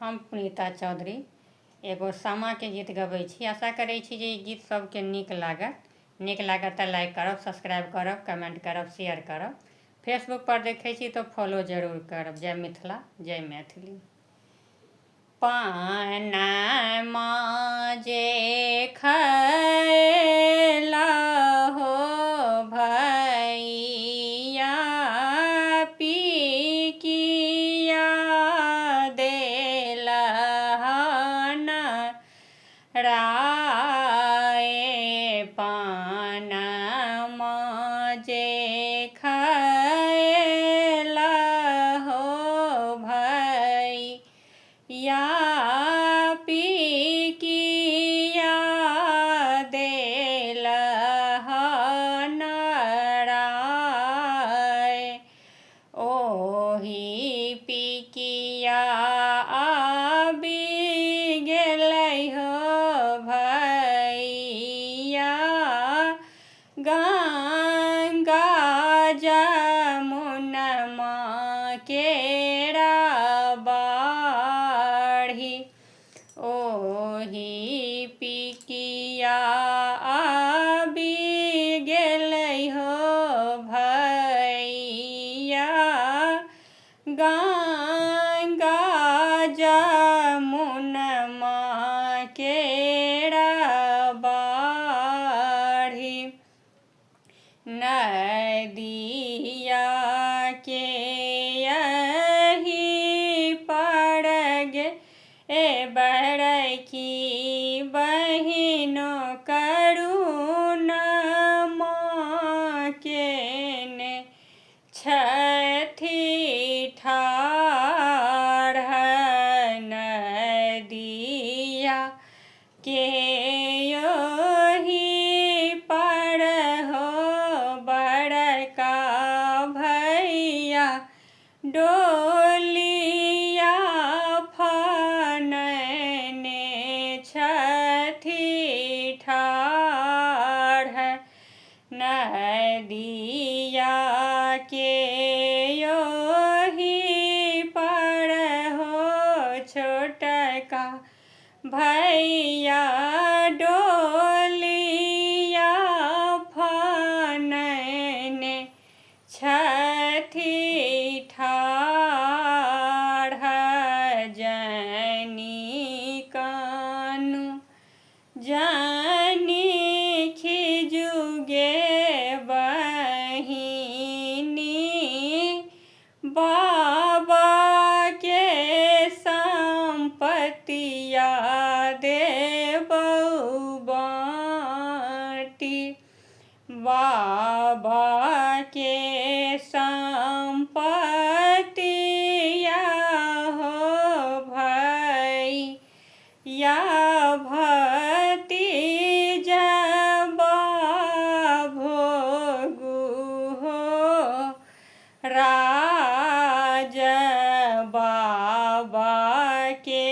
हम पुनीता चौधरी एगो सामा के गीत गबै छी। आशा करै छी जे ई गीत सबके नीक लागत तऽ लाइक करब, सब्सक्राइब करब, कमेंट करब, शेयर करब। फेसबुक पर देखै छी तऽ फॉलो जरूर करब। जय मिथिला, जय मैथिली। पानमा जे खैला हो भैया पिकिया देलहन राय। पानमा जे खैला हो भैया पिकिया देलहन राय। ओही पिकिया आबि गेलै हो भैया गंगा जमुनमा केरा बाढ़ि। ओही पिकिया आबि गेलै हो भैया गंगा जमुनमा केरा बाढ़ि। नदिया के यही पर गे बड़की बहिनो करुणा केने छथि ठाढ़। नदिया के ओही पर हो बड़का भैया डोलिया फनने छथि ठाढ़। नदिया के ओही पर हो छोटका भैया डोलिया फनने छथि ठाढ़। जनी कानू जनी खिजुगे बहिनी बाबा के संपत्तिया देबौ बाँटी। बाबा के संपत्तिया हो भैया भतीजबा भोगु हो राज। बाबा के